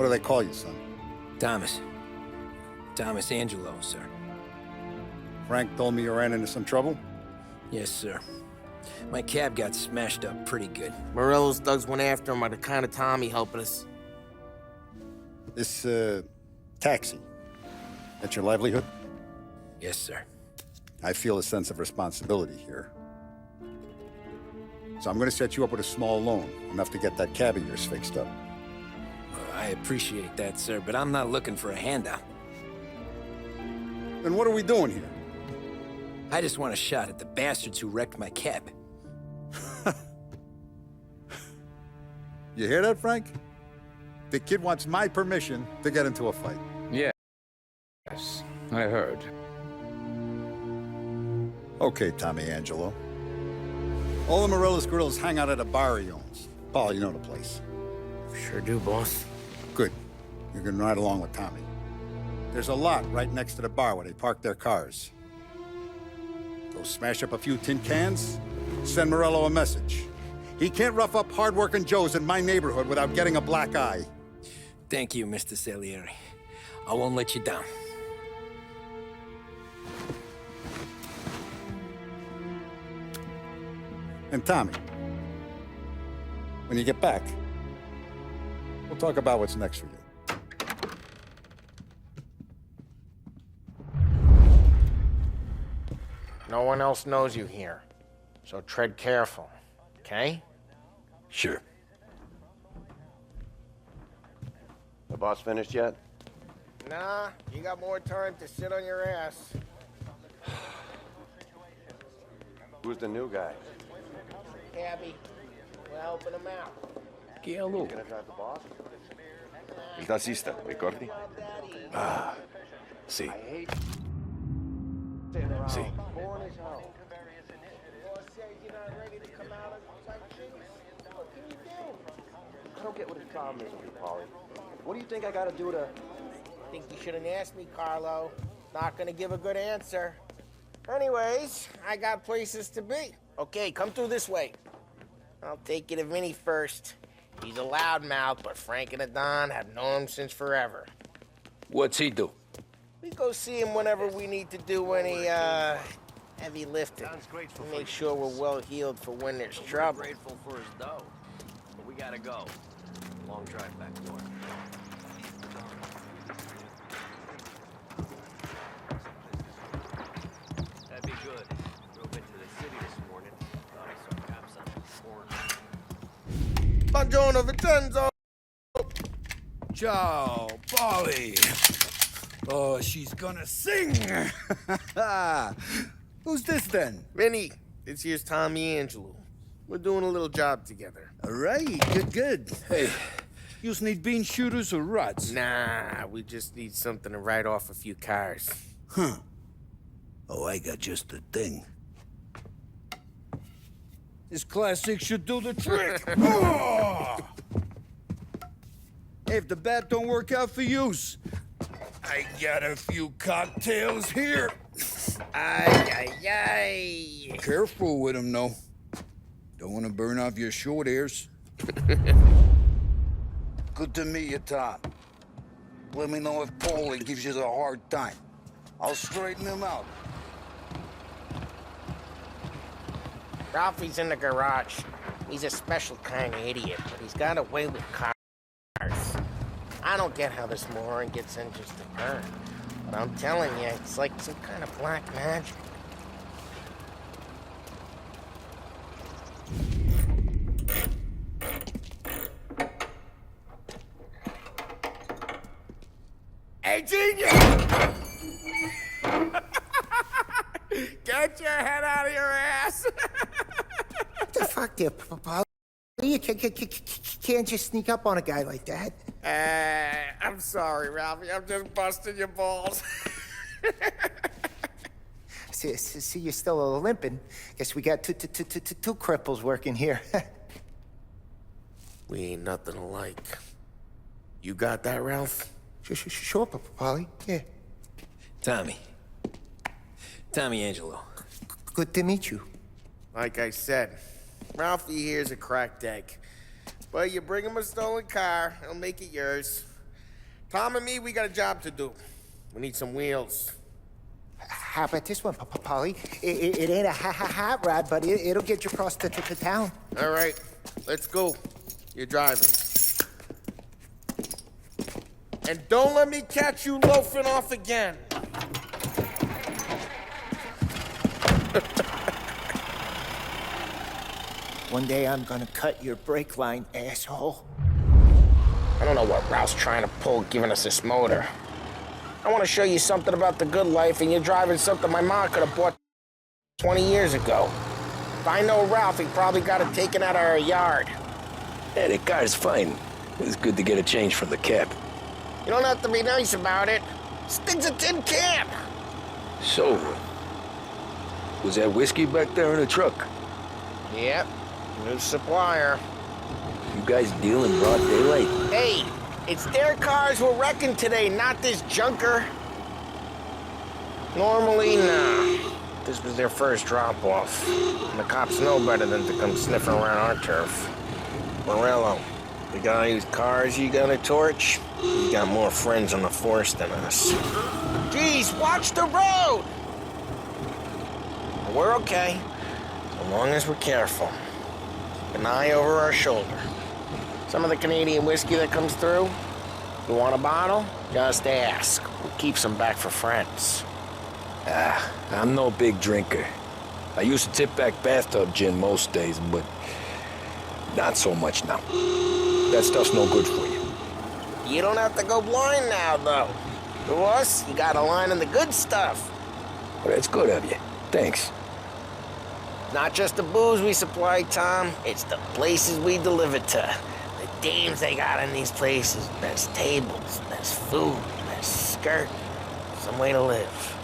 What do they call you, son? Thomas. Thomas Angelo, sir. Frank told me you ran into some trouble? Yes, sir. My cab got smashed up pretty good. Morello's thugs went after him by the kind of Tommy helping us. This, taxi. That's your livelihood? Yes, sir. I feel a sense of responsibility here. So I'm gonna set you up with a small loan, enough to get that cab of yours fixed up. I appreciate that, sir, but I'm not looking for a handout. Then what are we doing here? I just want a shot at the bastards who wrecked my cab. You hear that, Frank? The kid wants my permission to get into a fight. Yes, I heard. Okay, Tommy Angelo. All the Morello's girls hang out at a bar he owns. Paul, you know the place. Sure do, boss. Good. You're gonna ride along with Tommy. There's a lot right next to the bar where they park their cars. Go smash up a few tin cans, send Morello a message. He can't rough up hard-working Joes in my neighborhood without getting a black eye. Thank you, Mr. Salieri. I won't let you down. And Tommy, when you get back, we'll talk about what's next for you. No one else knows you here, so tread careful, okay? Sure. The boss finished yet? Nah, you got more time to sit on your ass. Who's the new guy? Cabby, we're helping him out. Gonna drive the boss? Il tassista, ricordi? Ah, sì. I hate Sì. Boring as hell. Boss says you're not ready to come out of tight jeans. What can you do? I don't get what his problem is with you, Paulie. What do you think I gotta do to... I think you shouldn't ask me, Carlo. Not gonna give a good answer. Anyways, I got places to be. Okay, come through this way. I'll take you to Vinny first. He's a loudmouth, but Frank and the Don have known him since forever. What's he do? We go see him whenever we need to do any, heavy lifting. Make sure we're well healed for when there's trouble. Grateful for his dough, but we gotta go. Long drive back north. That'd be good. Drove into the city this morning. Thought I saw cops on the corner. Buongiorno, Vincenzo! Ciao, Polly. Oh, she's gonna sing. Who's this then? Vinny, this here's Tommy Angelo. We're doing a little job together. All right, good. Hey, you need bean shooters or rods? Nah, we just need something to write off a few cars. Huh. Oh, I got just the thing. This classic should do the trick. Oh! Hey, if the bat don't work out for use, I got a few cocktails here. Ay. Careful with them, though. Don't want to burn off your short hairs. Good to meet you, Tom. Let me know if Paulie gives you a hard time. I'll straighten him out. Ralphie's in the garage. He's a special kind of idiot, but he's got a way with cars. I don't get how this moron gets engines to burn. But I'm telling you, it's like some kind of black magic. Hey, genius! Get your head out of your ass! What the fuck there, Papa? You can't just sneak up on a guy like that. I'm sorry, Ralphie. I'm just busting your balls. See, you're still limping. Guess we got two cripples working here. We ain't nothing alike. You got that, Ralph? Sure, Polly. Yeah. Tommy. Tommy Angelo. Good to meet you. Like I said, Ralphie here's a cracked egg. But you bring him a stolen car, he'll make it yours. Tom and me, we got a job to do. We need some wheels. How about this one, Polly? It ain't a hot rod, but it'll get you across to town. All right, let's go. You're driving. And don't let me catch you loafing off again. One day I'm gonna cut your brake line, asshole. I don't know what Ralph's trying to pull giving us this motor. I want to show you something about the good life, and you're driving something my mom could have bought 20 years ago. If I know Ralph, he probably got it taken out of our yard. Yeah, the car's fine. It's good to get a change from the cab. You don't have to be nice about it. This thing's a tin can. So, was that whiskey back there in the truck? Yep, new supplier. You guys deal in broad daylight? Hey, it's their cars we're wrecking today, not this junker. Normally, nah. This was their first drop-off. And the cops know better than to come sniffing around our turf. Morello, the guy whose cars you gonna torch, he's got more friends on the force than us. Geez, watch the road! We're okay, so long as we're careful. An eye over our shoulder. Some of the Canadian whiskey that comes through, you want a bottle? Just ask. We'll keep some back for friends. I'm no big drinker. I used to tip back bathtub gin most days, but not so much now. That stuff's no good for you. You don't have to go blind now, though. To us, you got a line in the good stuff. Well, that's good of you. Thanks. Not just the booze we supply, Tom. It's the places we deliver to. The dames they got in these places. There's tables, there's food, there's skirt. Some way to live.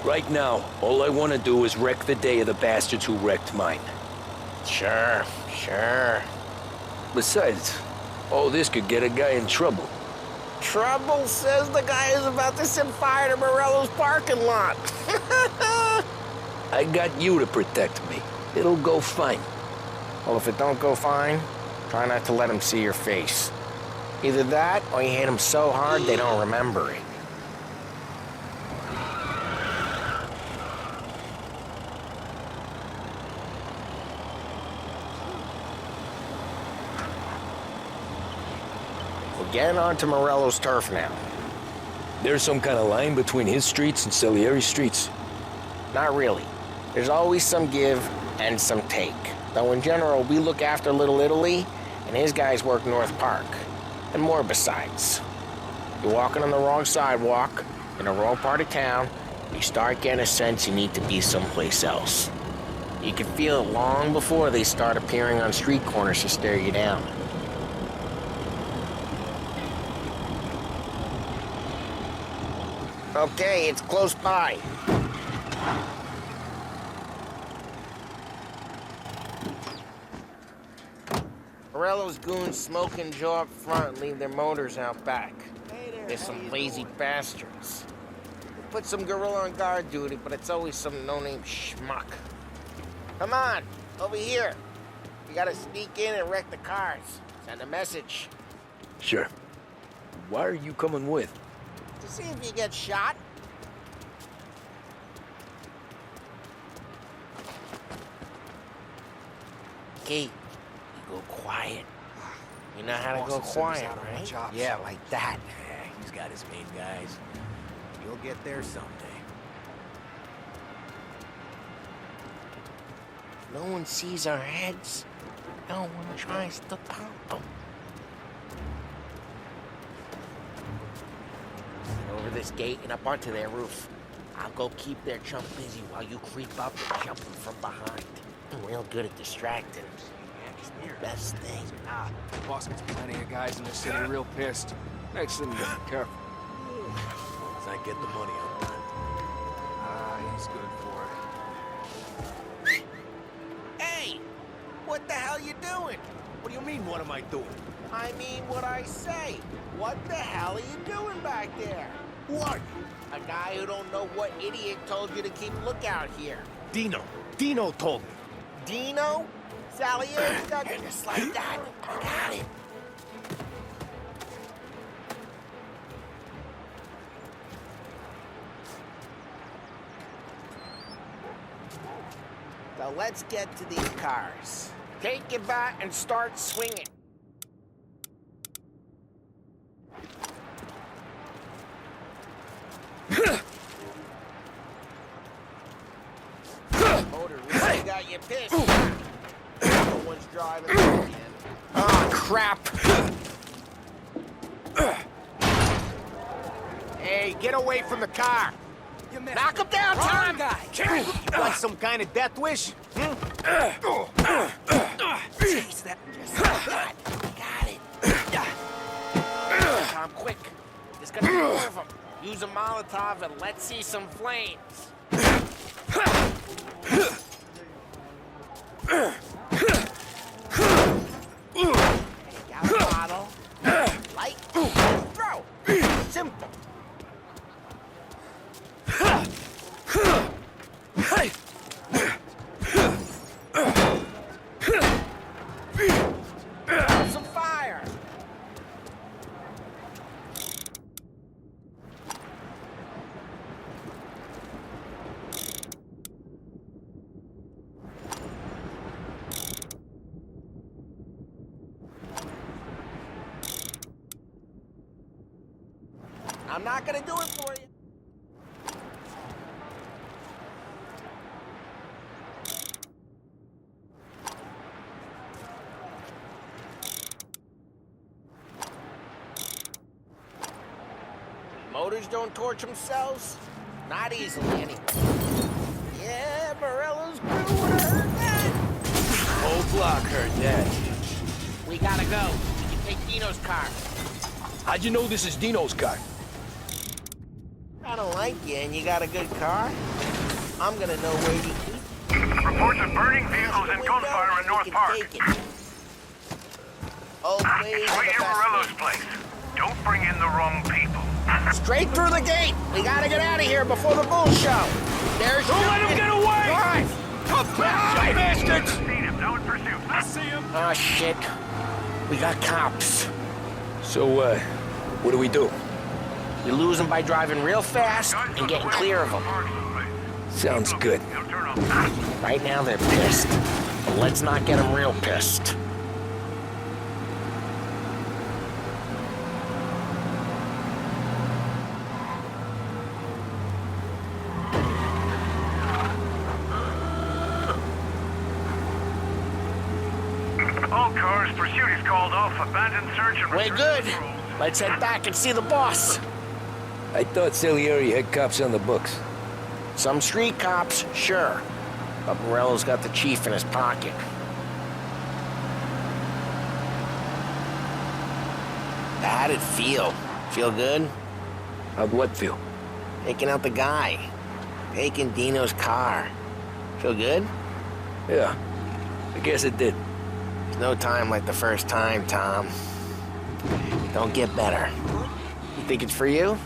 Right now, all I want to do is wreck the day of the bastards who wrecked mine. Sure. Besides, all this could get a guy in trouble. Trouble, says the guy who's about to set fire to Morello's parking lot. I got you to protect me. It'll go fine. Well, if it don't go fine, try not to let them see your face. Either that, or you hit them so hard they don't remember it. We're getting onto Morello's turf now. There's some kind of line between his streets and Salieri's streets. Not really. There's always some give and some take. Though in general, we look after Little Italy, and his guys work North Park. And more besides. You're walking on the wrong sidewalk, in the wrong part of town, you start getting a sense you need to be someplace else. You can feel it long before they start appearing on street corners to stare you down. Okay, it's close by. Morello's goons smoke and jaw up front and leave their motors out back. They're some lazy bastards. We put some gorilla on guard duty, but it's always some no-name schmuck. Come on, over here. We gotta sneak in and wreck the cars. Send a message. Sure. Why are you coming with? To see if you get shot. Okay, you go quiet. You know how to go quiet, right? Yeah, like that. Yeah, he's got his main guys. You'll get there someday. No one sees our heads. No one tries to pop them. Over this gate and up onto their roof. I'll go keep their chump busy while you creep up and jump them from behind. I'm real good at distracting. Best thing. Nah, the boss gets plenty of guys in the city real pissed. Next thing, be careful. As I get the money, I'm done. He's good for it. Hey! What the hell you doing? What do you mean, what am I doing? I mean what I say. What the hell are you doing back there? What? A guy who don't know what idiot told you to keep lookout here. Dino. Dino told me. Dino? Salieri's got just like that. I got it. Now let's get to these cars. Take your bat and start swinging. Motor really got you pissed. No one's driving again. Oh, crap. Hey, get away from the car. Knock him down, Tom! Want some kind of death wish? Jeez, that just got it. Tom, quick. There's gonna be more of them. Use a Molotov and let's see some flames. Got a bottle. Light. Throw. Simple. Some fire. I'm not gonna do it for you. Motors don't torch themselves? Not easily, anyway. Yeah, Morello's crew would have heard that. Whole block heard that. We gotta go. You can take Dino's car. How'd you know this is Dino's car? I don't like you, and you got a good car. I'm gonna know where you keep. Reports of burning vehicles and gunfire in North Park. Old ways are Right the in best Morello's ways. place. Don't bring in the wrong people. Straight through the gate. We gotta get out of here before the bull show. There's Don't let him get away! Drive! Tough bastards! Seen him, now in pursuit. I see him. Oh, shit. We got cops. So, what do we do? You lose them by driving real fast and getting clear of them. Sounds good. Now turn off. Right now, they're pissed. But let's not get them real pissed. All cars, pursuit is called off. Abandoned search and We're return good. to patrols. Let's head back and see the boss. I thought Salieri had cops on the books. Some street cops, sure. But Morello's got the chief in his pocket. How'd it feel? Feel good? How'd what feel? Taking out the guy. Taking Dino's car. Feel good? Yeah, I guess it did. There's no time like the first time, Tom. Don't get better. You think it's for you?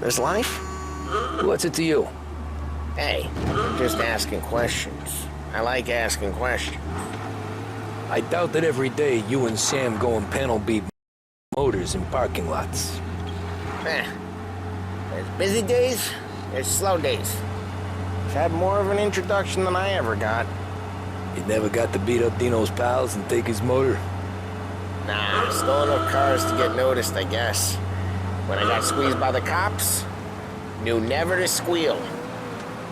This life? What's it to you? Hey, I'm just asking questions. I like asking questions. I doubt that every day you and Sam go and panel beat motors in parking lots. There's busy days, there's slow days. I've had more of an introduction than I ever got. You never got to beat up Dino's pals and take his motor? Nah, stole enough cars to get noticed, I guess. When I got squeezed by the cops, knew never to squeal.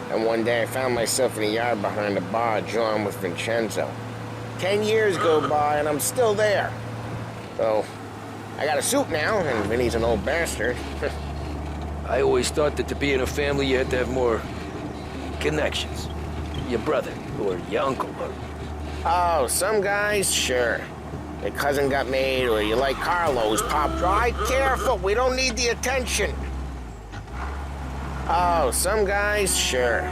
And one day I found myself in a yard behind a bar drawn with Vincenzo. 10 years go by and I'm still there. So, I got a suit now, and Vinny's an old bastard. I always thought that to be in a family you had to have more connections. Your brother, or your uncle, or... Oh, some guys, sure. Your cousin got made, or you like Carlo's pop dry. Careful, we don't need the attention. Oh, some guys, sure.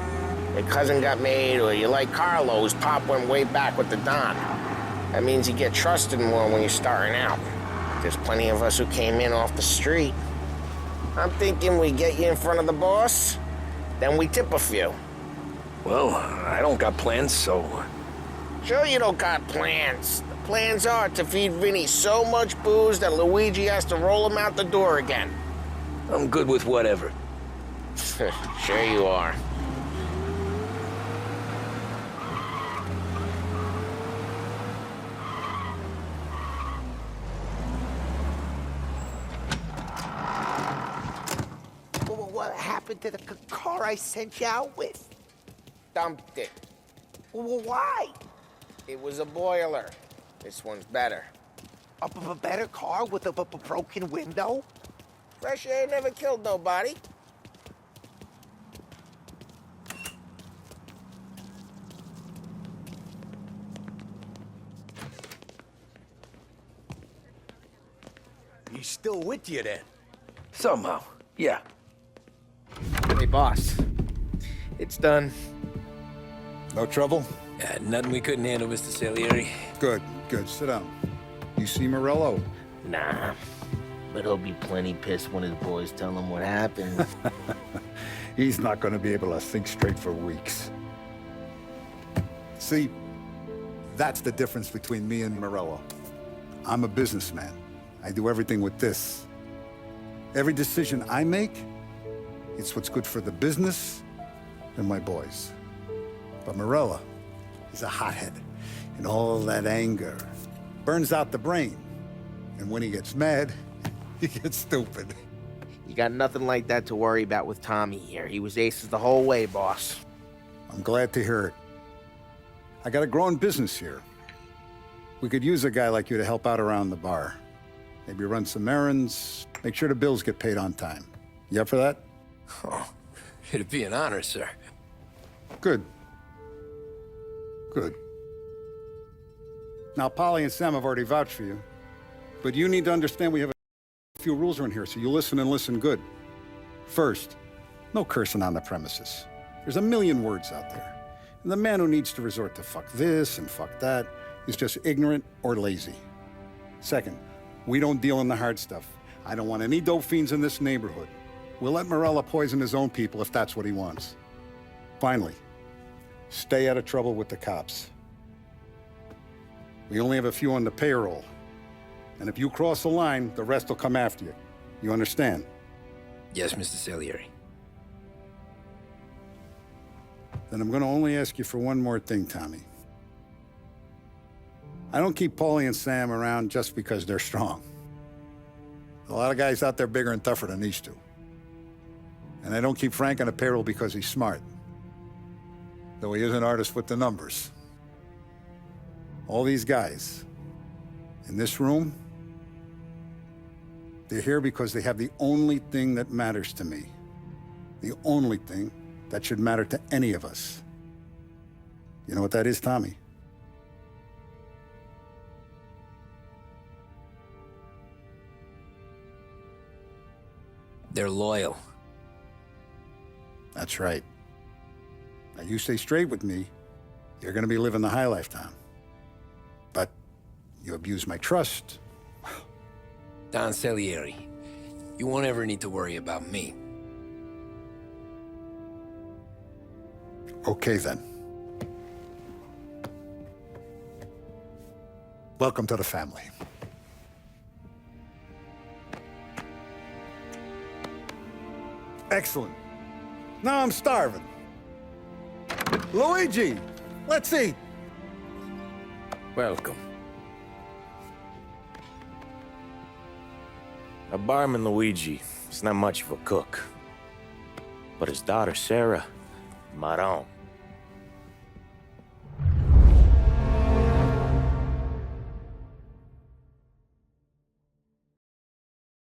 Your cousin got made, or you like Carlo's pop went way back with the Don. That means you get trusted more when you're starting out. There's plenty of us who came in off the street. I'm thinking we get you in front of the boss, then we tip a few. Well, I don't got plans, so... Sure you don't got plans. The plans are to feed Vinny so much booze that Luigi has to roll him out the door again. I'm good with whatever. Sure you are. happened to the car I sent you out with? Dumped it. Well, why? It was a boiler. This one's better. A better car with a broken window? Fresh air never killed nobody. He's still with you then? Somehow, yeah. Hey, boss. It's done. No trouble? Yeah, nothing we couldn't handle, Mr. Salieri. Good, good. Sit down. You see Morello? Nah. But he'll be plenty pissed when his boys tell him what happened. He's not going to be able to think straight for weeks. See, that's the difference between me and Morello. I'm a businessman. I do everything with this. Every decision I make, it's what's good for the business and my boys. But Morello, he's a hothead. And all that anger burns out the brain. And when he gets mad, he gets stupid. You got nothing like that to worry about with Tommy here. He was aces the whole way, boss. I'm glad to hear it. I got a growing business here. We could use a guy like you to help out around the bar. Maybe run some errands, make sure the bills get paid on time. You up for that? Oh, it'd be an honor, sir. Good. Good. Now, Polly and Sam have already vouched for you. But you need to understand we have a few rules around here, so you listen and listen good. First, no cursing on the premises. There's a million words out there. And the man who needs to resort to fuck this and fuck that is just ignorant or lazy. Second, we don't deal in the hard stuff. I don't want any dope fiends in this neighborhood. We'll let Morella poison his own people if that's what he wants. Finally, stay out of trouble with the cops. We only have a few on the payroll. And if you cross the line, the rest will come after you. You understand? Yes, Mr. Salieri. Then I'm going to only ask you for one more thing, Tommy. I don't keep Paulie and Sam around just because they're strong. A lot of guys out there bigger and tougher than these two. And I don't keep Frank on a payroll because he's smart. Though he is an artist with the numbers. All these guys in this room, they're here because they have the only thing that matters to me. The only thing that should matter to any of us. You know what that is, Tommy? They're loyal. That's right. Now, you stay straight with me, you're gonna be living the high life, Tom. But you abuse my trust. Don Salieri, you won't ever need to worry about me. Okay, then. Welcome to the family. Excellent. Now I'm starving. Luigi, let's eat. Welcome. Our barman Luigi is not much of a cook, but his daughter Sarah, Maron,